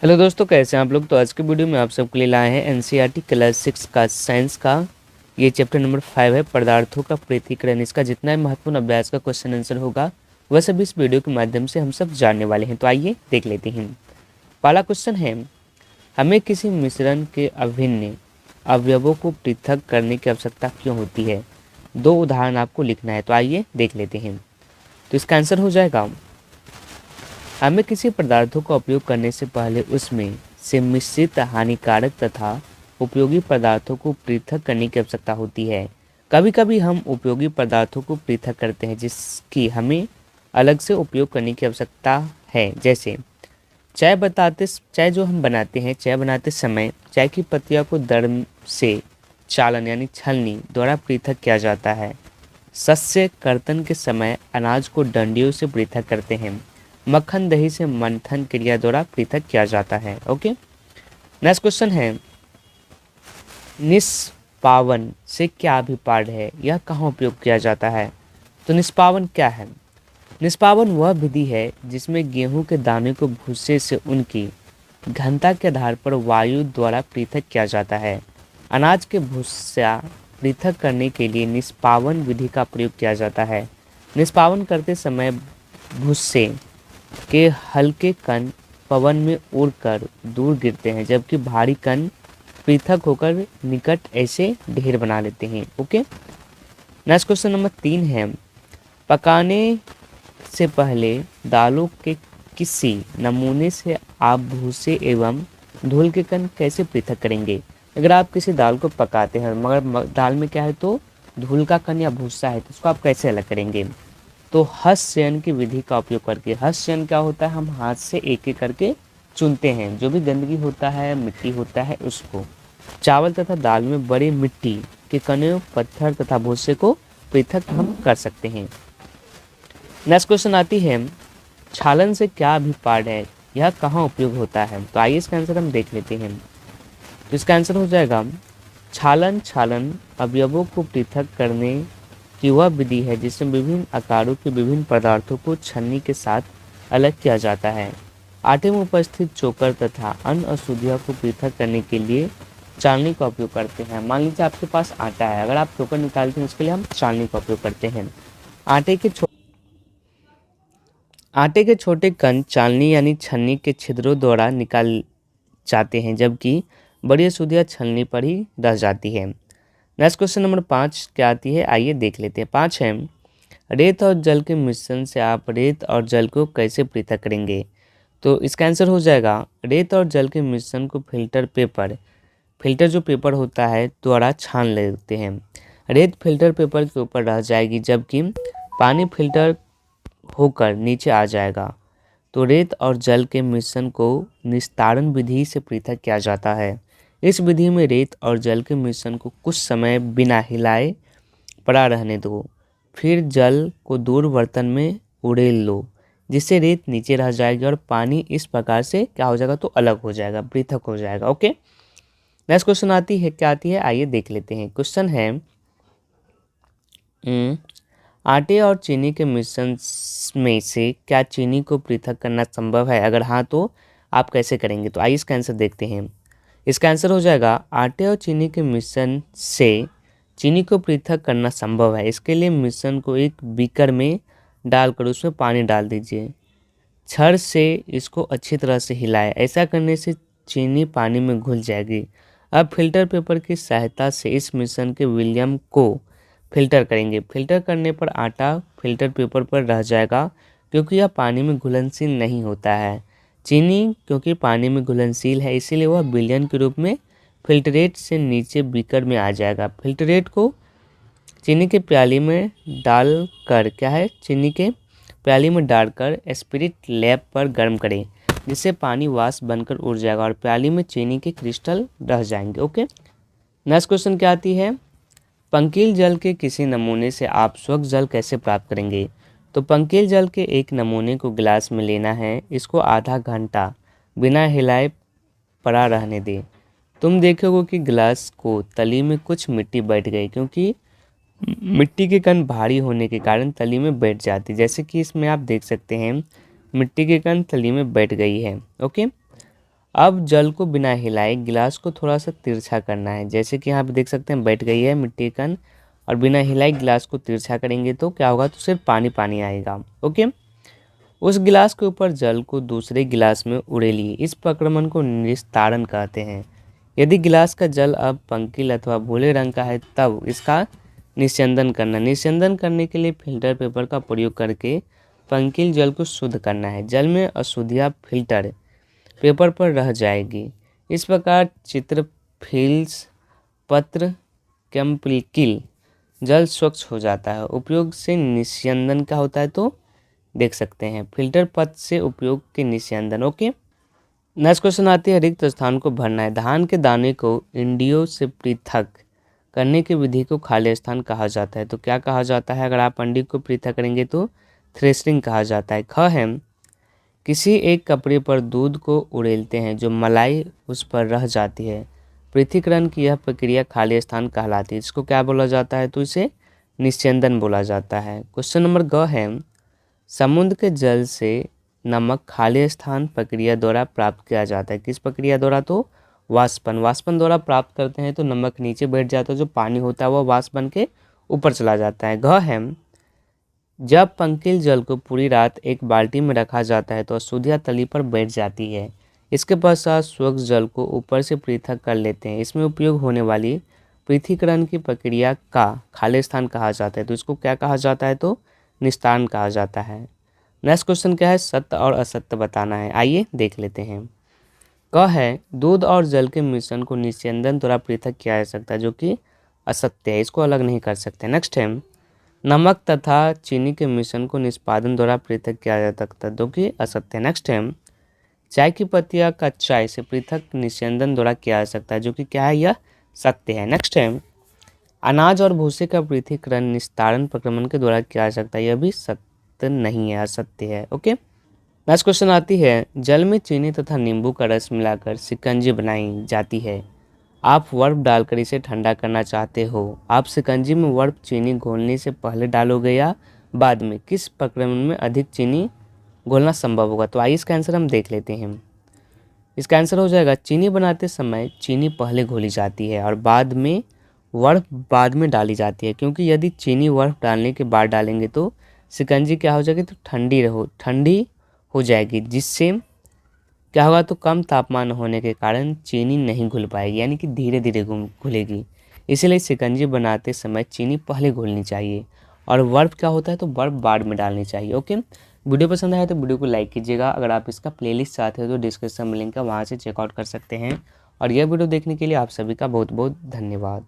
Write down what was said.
Hello दोस्तों, कैसे हैं आप लोग। तो आज के वीडियो में आप सबके लिए लाए हैं एनसीईआरटी क्लास 6 का साइंस का ये चैप्टर नंबर 5 है, पदार्थों का पृथक्करण। इसका जितना भी महत्वपूर्ण अभ्यास का क्वेश्चन आंसर होगा वह सब इस वीडियो के माध्यम से हम सब जानने वाले हैं। तो आइए देख लेते हैं। पहला क्वेश्चन है, हमें किसी मिश्रण के अभिन्न अवयवों को पृथक करने की आवश्यकता क्यों होती है। दो उदाहरण आपको लिखना है। तो आइए देख लेते हैं। तो इसका आंसर हो जाएगा, हमें किसी पदार्थों का उपयोग करने से पहले उसमें से मिश्रित हानिकारक तथा उपयोगी पदार्थों को पृथक करने की आवश्यकता होती है। कभी कभी हम उपयोगी पदार्थों को पृथक करते हैं जिसकी हमें अलग से उपयोग करने की आवश्यकता है। जैसे चाय जो हम बनाते हैं, चाय बनाते समय चाय की पत्तियों को दर से चालन यानी छलनी द्वारा पृथक किया जाता है। शस्य कर्तन के समय अनाज को डंडियों से पृथक करते हैं। मक्खन दही से मंथन क्रिया द्वारा पृथक किया जाता है। ओके, नेक्स्ट क्वेश्चन है, निष्पावन से क्या अभिप्राय है, यह कहाँ उपयोग किया जाता है। तो निष्पावन क्या है। निष्पावन वह विधि है जिसमें गेहूं के दाने को भूसे से उनकी घनता के आधार पर वायु द्वारा पृथक किया जाता है। अनाज के भूसा पृथक करने के लिए निष्पावन विधि का प्रयोग किया जाता है। निष्पावन करते समय भूसे के हल्के कण पवन में उड़कर दूर गिरते हैं, जबकि भारी कण पृथक होकर निकट ऐसे ढेर बना लेते हैं। ओके, नेक्स्ट क्वेश्चन नंबर 3 है, पकाने से पहले दालों के किसी नमूने से आप भूसे एवं धूल के कण कैसे पृथक करेंगे। अगर आप किसी दाल को पकाते हैं मगर दाल में क्या है तो धूल का कण या भूसा है, तो उसको आप कैसे अलग करेंगे। तो हस्त चयन की विधि का उपयोग करके, हस्त चयन क्या होता है, हम हाथ से एक एक करके चुनते हैं, जो भी गंदगी होता है मिट्टी होता है उसको। चावल तथा दाल में बड़े मिट्टी के कणों पत्थर तथा भूसे को पृथक हम कर सकते हैं। नेक्स्ट क्वेश्चन आती है, छालन से क्या अभिप्राय है, यह कहाँ उपयोग होता है। तो आइए इसका आंसर हम देख लेते हैं। तो इसका आंसर हो जाएगा, छालन अवयवों को पृथक करने की वह विधि है जिसमें विभिन्न आकारों के विभिन्न पदार्थों को छन्नी के साथ अलग किया जाता है। आटे में उपस्थित चोकर तथा अन्य अशुद्धियों को पृथक करने के लिए चालनी का उपयोग करते हैं। मान लीजिए आपके पास आटा है, अगर आप चोकर निकालते हैं उसके लिए हम चालनी का उपयोग करते हैं। आटे के छोटे कण चालनी यानी छन्नी के छिद्रों द्वारा निकाल जाते हैं, जबकि बड़ी अशुद्धियाँ छलनी पर ही रह जाती है। नेक्स्ट क्वेश्चन नंबर 5 क्या आती है, आइए देख लेते हैं। 5 है, रेत और जल के मिश्रण से आप रेत और जल को कैसे पृथक करेंगे। तो इसका आंसर हो जाएगा, रेत और जल के मिश्रण को फिल्टर जो पेपर होता है द्वारा छान लेते हैं। रेत फिल्टर पेपर के ऊपर रह जाएगी, जबकि पानी फिल्टर होकर नीचे आ जाएगा। तो रेत और जल के मिश्रण को निस्तारण विधि से पृथक किया जाता है। इस विधि में रेत और जल के मिश्रण को कुछ समय बिना हिलाए पड़ा रहने दो, फिर जल को दूर बर्तन में उड़ेल लो, जिससे रेत नीचे रह जाएगी और पानी इस प्रकार से क्या हो जाएगा तो अलग हो जाएगा, पृथक हो जाएगा। ओके, नेक्स्ट क्वेश्चन आती है, क्या आती है आइए देख लेते हैं। क्वेश्चन है, आटे और चीनी के मिश्रण में से क्या चीनी को पृथक करना संभव है, अगर हाँ तो आप कैसे करेंगे। तो आइए इसका आंसर देखते हैं। इसका आंसर हो जाएगा, आटे और चीनी के मिश्रण से चीनी को पृथक करना संभव है। इसके लिए मिश्रण को एक बीकर में डालकर उसमें पानी डाल दीजिए। छड़ से इसको अच्छी तरह से हिलाएं। ऐसा करने से चीनी पानी में घुल जाएगी। अब फिल्टर पेपर की सहायता से इस मिश्रण के विलयन को फिल्टर करेंगे। फिल्टर करने पर आटा फिल्टर पेपर पर रह जाएगा, क्योंकि यह पानी में घुलनशील नहीं होता है। चीनी क्योंकि पानी में घुलनशील है, इसीलिए वह विलयन के रूप में फिल्टरेट से नीचे बीकर में आ जाएगा। फिल्टरेट को चीनी के प्याली में डालकर स्पिरिट लैंप पर गर्म करें, जिससे पानी वाष्प बनकर उड़ जाएगा और प्याली में चीनी के क्रिस्टल रह जाएंगे। ओके, नेक्स्ट क्वेश्चन क्या आती है, पंकील जल के किसी नमूने से आप स्वच्छ जल कैसे प्राप्त करेंगे। तो पंकील जल के एक नमूने को गिलास में लेना है, इसको आधा घंटा बिना हिलाए पड़ा रहने दें। तुम देखोगे कि गिलास को तली में कुछ मिट्टी बैठ गई, क्योंकि मिट्टी के कण भारी होने के कारण तली में बैठ जाती, जैसे कि इसमें आप देख सकते हैं मिट्टी के कण तली में बैठ गई है। ओके, अब जल को बिना हिलाए गिलास को थोड़ा सा तिरछा करना है। जैसे कि यहाँ पे देख सकते हैं बैठ गई है मिट्टी कण, और बिना हिलाए गिलास को तिरछा करेंगे तो क्या होगा, तो सिर्फ पानी पानी आएगा। ओके। उस गिलास के ऊपर जल को दूसरे गिलास में उड़ेलिए। इस प्रक्रमण को निस्तारण कहते हैं। यदि गिलास का जल अब पंकिल अथवा भूरे रंग का है तब इसका निस्यंदन करना। निस्यंदन करने के लिए फिल्टर पेपर का प्रयोग करके पंकिल जल को शुद्ध करना है। जल में अशुद्धियाँ फिल्टर पेपर पर रह जाएगी। इस प्रकार चित्र फिल्स पत्र कैम्पकिल जल स्वच्छ हो जाता है। उपयोग से निस्यंदन क्या होता है तो देख सकते हैं, फिल्टर पत्र से उपयोग के निस्यंदन। ओके। नेक्स्ट क्वेश्चन आती है रिक्त स्थान को भरना है। धान के दाने को इंडियो से पृथक करने की विधि को खाली स्थान कहा जाता है। तो क्या कहा जाता है, अगर आप अंडी को पृथक करेंगे तो थ्रेशरिंग कहा जाता है। ख है किसी एक कपड़े पर दूध को उड़ेलते हैं जो मलाई उस पर रह जाती है। पृथक्करण की यह प्रक्रिया खाली स्थान कहलाती है। इसको क्या बोला जाता है, तो इसे निस्यंदन बोला जाता है। क्वेश्चन नंबर ग है समुद्र के जल से नमक खाली स्थान प्रक्रिया द्वारा प्राप्त किया जाता है। किस प्रक्रिया द्वारा, तो वाष्पन। वाष्पन द्वारा प्राप्त करते हैं तो नमक नीचे बैठ जाता है, जो पानी होता है वह वाष्प बन के ऊपर चला जाता है। घ है जब पंकिल जल को पूरी रात एक बाल्टी में रखा जाता है तो अशुद्धियाँ तली पर बैठ जाती है। इसके पश्चात स्वच्छ जल को ऊपर से पृथक कर लेते हैं। इसमें उपयोग होने वाली पृथक्करण की प्रक्रिया का खाली स्थान कहा जाता है। तो इसको क्या कहा जाता है, तो निस्तारण कहा जाता है। नेक्स्ट क्वेश्चन क्या है, सत्य और असत्य बताना है। आइए देख लेते हैं। क है दूध और जल के मिश्रण को निस्यंदन द्वारा पृथक किया जा सकता है, जो कि असत्य है, इसको अलग नहीं कर सकते। नेक्स्ट है नमक तथा चीनी के मिश्रण को निष्पादन द्वारा पृथक किया जा सकता है, जो कि असत्य है। नेक्स्ट है चाय की पत्तियां का चाय से पृथक निस्यंदन द्वारा किया जा सकता है, जो कि क्या है, यह सत्य है। नेक्स्ट है अनाज और भूसे का पृथक्करण निस्तारण प्रक्रमण के द्वारा किया जा सकता है, यह भी सत्य नहीं है, असत्य है। ओके। नेक्स्ट क्वेश्चन आती है जल में चीनी तथा नींबू का रस मिलाकर शिकंजी बनाई जाती है। आप बर्फ डालकर इसे ठंडा करना चाहते हो। आप शिकंजी में बर्फ चीनी घोलने से पहले डालोगे या बाद में, किस प्रक्रमण में अधिक चीनी घोलना संभव होगा। तो आइए इसका आंसर हम देख लेते हैं। इसका आंसर हो जाएगा चीनी बनाते समय चीनी पहले घोली जाती है और बर्फ बाद में डाली जाती है, क्योंकि यदि चीनी बर्फ डालने के बाद डालेंगे तो शिकंजी क्या हो जाएगी, तो ठंडी हो जाएगी, जिससे क्या होगा, तो कम तापमान होने के कारण चीनी नहीं घुल पाएगी, यानी कि धीरे धीरे घुलेगी। इसीलिए शिकंजी बनाते समय चीनी पहले घोलनी चाहिए और बर्फ क्या होता है, तो बर्फ बाद में डालनी चाहिए। ओके। वीडियो पसंद आया तो वीडियो को लाइक कीजिएगा। अगर आप इसका प्लेलिस्ट चाहते हो तो डिस्क्रिप्शन में लिंक है, वहाँ से चेकआउट कर सकते हैं। और यह वीडियो देखने के लिए आप सभी का बहुत बहुत धन्यवाद।